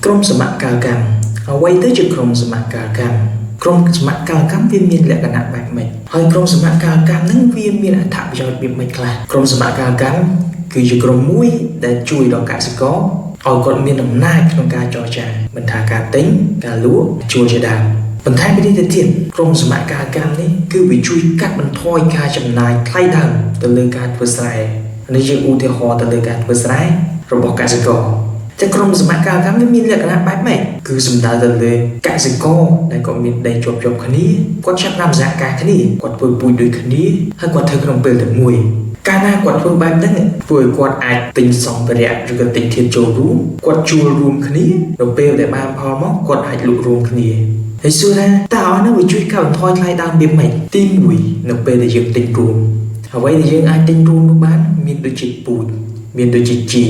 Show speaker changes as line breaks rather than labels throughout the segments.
ក្រុមសមកាលកម្មអ្វីទៅជាក្រុមសមកាលកម្មក្រុមសមកាលកម្មវាមានលក្ខណៈបែបម៉េចហើយក្រុមសមកាលកម្មនឹងវាមានអត្ថប្រយោជន៍បែបម៉េចខ្លះក្រុមសមកាលកម្មគឺជាក្រុមមួយដែលជួយដល់កសិករឲ្យគាត់មានអំណាចក្នុងការចរចាមិនថាការទិញការលក់ជួលជាដើមបន្ថែមពីនេះទៅទៀតក្រុមសមកាលកម្មនេះគឺវាជួយកាត់បន្ថយការចំណាយថ្លៃដើមទៅលើការធ្វើស្រែនេះជាឧទាហរណ៍ទៅលើការធ្វើស្រែរបស់កសិករតែក្រុមសមកាលកម្មនេះមានលក្ខណៈបែបម៉េចគឺសំដៅទៅលើកសិករដែលគាត់មានដីជាប់គ្នាគាត់ចាប់ផ្ដើមសហការគ្នាគាត់ធ្វើពូជដូចគ្នាហើយគាត់ធ្វើក្នុងពេលតែមួយកាលណាគាត់ធ្វើបែបហ្នឹងធ្វើឲ្យគាត់អាចទិញសម្ភារៈឬក៏ទិញធាតុចូលរួមគាត់ជួលរួមគ្នានៅពេលដែលបានផលមកគាត់អាចលក់រួមគ្នាហើយសួរថាតើអស់នោះវាជួយកាត់បន្ថយថ្លៃដើមវាមិនទី1នៅពេលដែលយើងទិញរួមអ្វីដែលយើងអាចទិញរួមនោះបានមានដូចជាពូជមានដូចជាជី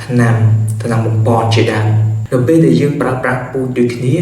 ថ្នាំបំពន់ជាដើមនៅពេលដែលយើងប្រើប្រាស់ពូជដូចគ្នា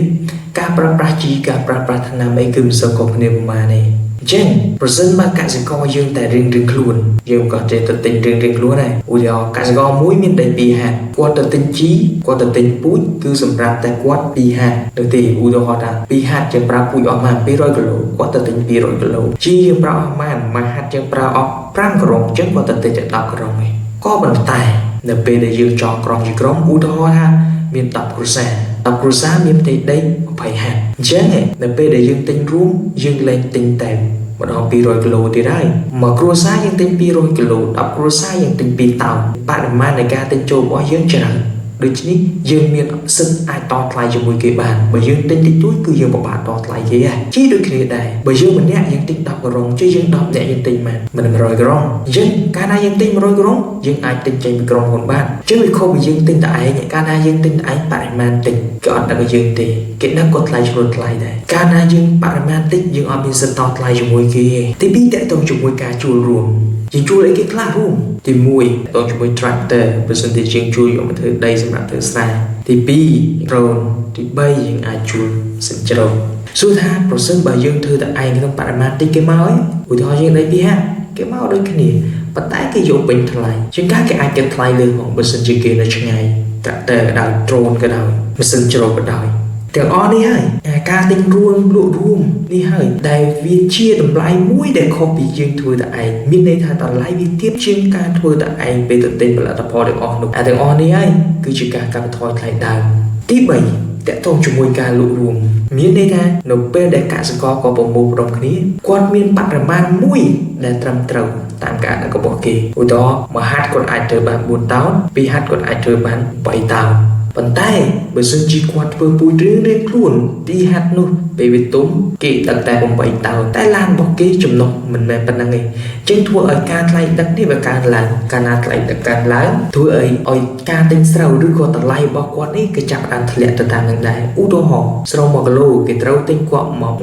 ការប្រើប្រាស់ជីការប្រើប្រាស់ថ្នាំអីគឺមិនសូវខុសគ្នាប៉ុន្មានទេអញ្ចឹងប្រសិនបើកសិករយើងតែរៀងខ្លួនយើងក៏ចេះទៅទិញរៀងខ្លួនដែរឧទាហរណ៍កសិករមួយមានដី2ហត្ថគាត់ទៅទិញជីគាត់ទៅទិញពូជគឺសម្រាប់តែគាត់2ហត្ថទៅទេឧទាហរណ៍ថា2ហត្ថយើងប្រើពូជអស់មក200គីឡូគាត់ទៅទិញ200គីឡូជីយើងប្រើអស់មក1ហត្ថយើងប្រើអស់5ក្រុងអញ្ចឹងគាត់ទៅទិញតែ10ក្រុងឯងក៏ប៉ុន្តែនៅពេលដែលយើងចងក្រុមជាក្រុមឧទាហរណ៍ថាមាន10គ្រួសារ10គ្រួសារមានផ្ទៃដី20ហត្ថអញ្ចឹងនៅពេលដែលយើងទិញរួមយើងលែងទិញតែម្ដង200គីឡូទៀតហើយមួយគ្រួសារយើងទិញ200គីឡូ10គ្រួសារយើងទិញ2តោនបរិមាណនៃការទិញចូលរបស់យើងច្រើនដូច្នេះយើងមានសិទ្ធិអាចតថ្លៃជាមួយគេបានបើយើងទិញតិចតួចគឺយើងពិបាកតថ្លៃគេហ่ะជីដូចគ្នាដែរបើយើងម្នាក់យើងទិញ10ក្រុងជិះយើង10នាក់យើងទិញមិន100ក្រុងអញ្ចឹងកាលណាយើងទិញ100ក្រុងយើងអាចទិញចេញពីក្រុមហ៊ុនបានអញ្ចឹងវាខុសពីយើងទិញតែឯងកាលណាយើងទិញតែឯងបរិមាណតិចគេអត់ដឹងយើងទេគេដឹងគាត់ថ្លៃខ្លួនថ្លៃដែរកាលណាយើងបរិមាណតិចយើងអត់មានសិទ្ធិតថ្លៃជាមួយគេទេទី2តកតងជាមួយការជួលរួមយើងជួលអីគេខ្លះរួមទី1តងជាមួយ tractor បើសិនជាយើងជួលយកមកធ្វើដីសម្រាប់ធ្វើស្រែទី2 drone ទី3យើងអាចជួលសិនជ្រៅសួរថាប្រសិនបើយើងធ្វើតែឯងក្នុងបរិមាណតិចគេមកហើយឧទាហរណ៍យើងដី2ហត្ថគេមកដូចគ្នាប៉ុន្តែគេយកពេញថ្លៃជាងការគេអាចគេថ្លៃលើមកបើសិនជាគេនៅឆ្ងាយ tractor ក៏ដោយ drone ក៏ដោយម៉ាស៊ីនជ្រៅក៏ដោយទាំងអស់នេះហើយការទិញរួមលក់រួមនេះហើយដែលវាជាតម្លៃមួយដែលខុសពីយើងធ្វើតែឯងមានន័យថាតម្លៃវាទាបជាងការធ្វើតែឯងពេលទៅទិញផលិតផលទាំងអស់នោះទាំងអស់នេះហើយគឺជាការកាត់បន្ថយថ្លៃដើមទី3តកតងជាមួយការលក់រួមមានន័យថានៅពេលដែលកសិករក៏ប្រមូលផ្ដុំគ្នាគាត់មានបរិមាណមួយដែលត្រឹមត្រូវតាមការដឹករបស់គេឧទាហរណ៍មួយហត្ថគាត់អាចធ្វើបាន4តោន2ហត្ថគាត់អាចធ្វើបាន3តោនប៉ុន្តែបើសិនជាគាត់ធ្វើពូជរៀងខ្លួនទីហត្ថនោះពេលវាទុំគេដឹកតែ8តោនតែឡានរបស់គេចំណុះមិនមែនប៉ុណ្្នឹងទេអញ្ចឹងធ្វើឲ្យការថ្លៃដឹកនេះវាកើនឡើងកាលណាថ្លៃដឹកកើនឡើងធ្វើឲ្យការទិញស្រូវឬក៏តម្លៃរបស់គាត់នេះគេចាប់ផ្ដើមធ្លាក់ទៅតាមនឹងដែរឧទាហរណ៍ស្រូវ1គីឡូគេត្រូវទិញគាត់មក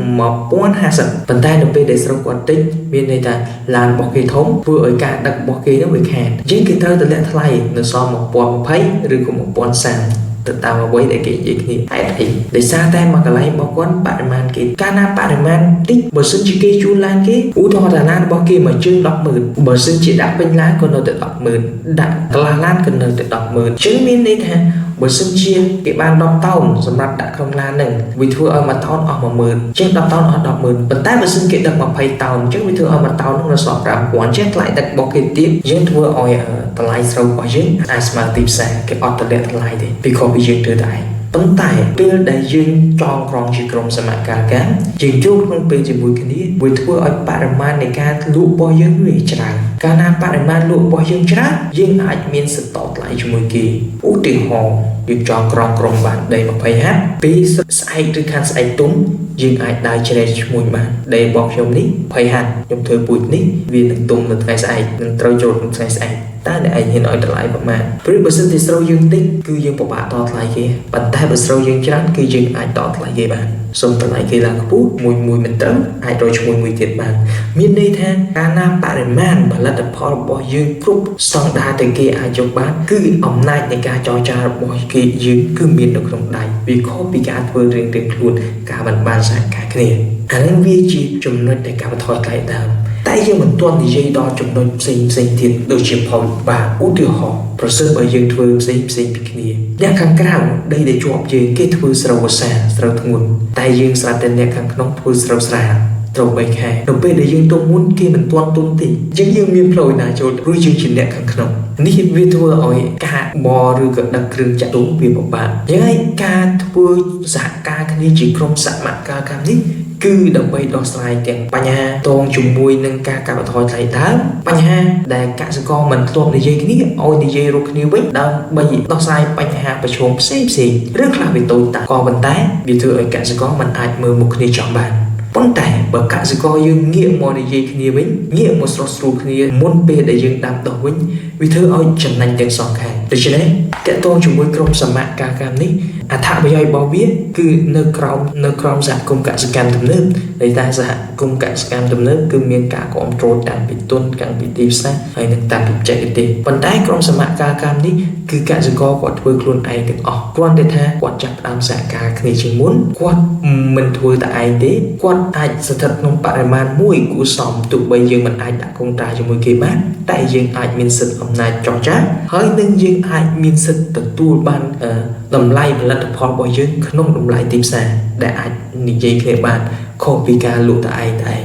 1050ប៉ុន្តែនៅពេលដែលស្រូវគាត់តិចមានន័យថាឡានរបស់គេធំធ្វើឲ្យការដឹករបស់គេនោះវាខាតអញ្ចឹងគេត្រូវតម្លាក់ថ្លៃនៅសល់1020ឬក៏1030ទៅតាមអ្វីដែលគេនិយាយគ្នាហេតុអីដោយសារតែមួយកន្លែងរបស់គាត់បរិមាណគេកាលណាបរិមាណតិចបើសិនជាគេជួលឡានគេឧទាហរណ៍ថាឡានរបស់គេមួយជើង 100000 បើសិនជាដាក់ពេញឡានក៏នៅតែ 100000 ដាក់កន្លះឡានក៏នៅតែ 100000 អញ្ចឹងមានន័យថាបើសិនជាគេបាន10តោនសម្រាប់ដាក់ក្នុងឡានហ្នឹងវាធ្វើឲ្យមួយតោនអស់ 10000 អញ្ចឹង10តោនអស់ 10000 ប៉ុន្តែបើសិនគេដឹក20តោនអញ្ចឹងវាធ្វើឲ្យមួយតោនហ្នឹងនៅសល់ 5000 អញ្ចឹងថ្លៃដឹករបស់គេទៀតយើងធ្វើឲ្យតម្លៃស្រូវរបស់យើងអាចស្មើទីផ្សារគេអត់តម្លាក់ថ្លៃទេពីខុសពីយើងធ្វើតែឯងប៉ុន្តែពេលដែលយើងចងក្រងជាក្រុមសមកាលកម្មយើងជួបក្នុងពេលជាមួយគ្នាវាធ្វើឲ្យបរិមាណនៃការលក់របស់យើងវាច្រើនកាលណាបរិមាណលក់របស់យើងច្រើនយើងអាចមានសិទ្ធិតថ្លៃជាមួយគេឧទាហរណ៍យើងចងក្រងក្រុមបានដី20ហត្ថពេលស្អែកឬខាងស្អែកទុំយើងអាចដើរជ្រែកឈ្មោះបានដីរបស់ខ្ញុំនេះ20ហត្ថខ្ញុំធ្វើពូជនេះវានឹងទុំនៅថ្ងៃស្អែកនឹងត្រូវចូលក្នុងថ្ងៃស្អែកតើអ្នកឯងហ៊ានឲ្យតម្លៃប្រមាណព្រោះបើសិនជាស្រូវយើងតិចគឺយើងពិបាកតថ្លៃគេប៉ុន្តែបើស្រូវយើងច្រើនគឺយើងអាចតថ្លៃគេបានសូមតម្លៃគេឡើងខ្ពស់មួយមិនត្រូវអាចរកឈ្មោះមួយទៀតបានមានន័យថាកាលណាបរិមាណផលិតផលរបស់យើងគ្រប់ស្តង់ដារទៅគេអាចយកបានគឺអំណាចនៃការចរចារបស់គេយើងគឺមាននៅក្នុងដៃវាខុសពីការធ្វើរៀងខ្លួនការបានសហការគ្នាអានេះវាជាចំណុចនៃការបន្ថយថ្លៃដើម តែយើងមិនទាន់និយាយដល់ចំណុចផ្សេងទៀតដូចជាផលបាទឧទាហរណ៍ប្រសិនបើយើងធ្វើផ្សេងពីគ្នាអ្នកខាងក្រៅដីដែលជាប់យើងគេធ្វើស្រូវវស្សាស្រូវធ្ងន់តែយើងស្រាប់តែអ្នកខាងក្នុងធ្វើស្រូវស្រាលត្រូវ3ខែនៅពេលដែលយើងទុំមុនគេមិនទាន់ទុំទេយើងមានផ្លូវណាចូលព្រោះយើងជាអ្នកខាងក្នុងនេះវាធ្វើឲ្យការបរឬក៏ដឹកគ្រឿងចក្រវាពិបាកយ៉ាងហើយការធ្វើសហការគ្នាជាក្រុមសមការកម្មនេះគឺដើម្បីដោះស្រាយទាំងបញ្ហាតងជាមួយនឹងការកាត់បន្ថយថ្លៃដើមបញ្ហាដែលកសិករមិនធ្លាប់និយាយគ្នាឲ្យនិយាយរកគ្នាវិញដើម្បីដោះស្រាយបញ្ហាប្រឈមផ្សេងឬខ្លះវាតូចតាចក៏ប៉ុន្តែវាធ្វើឲ្យកសិករមិនអាចមើលមុខគ្នាចង់បានប៉ុន្តែបើកសិករយើងងាកមកនិយាយគ្នាវិញងាកមកស្រស់ស្រួលគ្នាមុនពេលដែលយើងដាំដុះវិញវាធ្វើឲ្យចំណេញទាំងសងខាងដូច្នេះតើតើជាមួយក្រុមសមការកម្មនេះអត្ថប្រយោជន៍របស់វាគឺនៅក្រោមសហគមន៍កសិកម្មទំនើបដែលតែសហគមន៍កសិកម្មទំនើបគឺមានការគ្រប់គ្រងតាំងពីទុនតាំងពីទីផ្សារហើយនិងតាមពីបច្ចេកទេសប៉ុន្តែក្រុមសមការកម្មនេះគឺកសិករគាត់ធ្វើខ្លួនឯងទាំងអស់គ្រាន់តែថាគាត់ចាប់ផ្ដើមសហការគ្នាជាងមុនគាត់មិនធ្វើតែឯងទេគាត់អាចស្ថិតក្នុងបរិមាណមួយគួរសមទោះបីយើងមិនអាចដាក់កងត្រាជាមួយគេបានតែយើងអាចមានសិទ្ធិអំណាចចរចាហើយនឹងយើងអាចមានសិទ្ធិទទួលបានតម្លៃផលិតផលរបស់យើងក្នុងតម្លៃទីផ្សារដែលអាចនិយាយគ្នាបានខុសពីការលក់តែឯង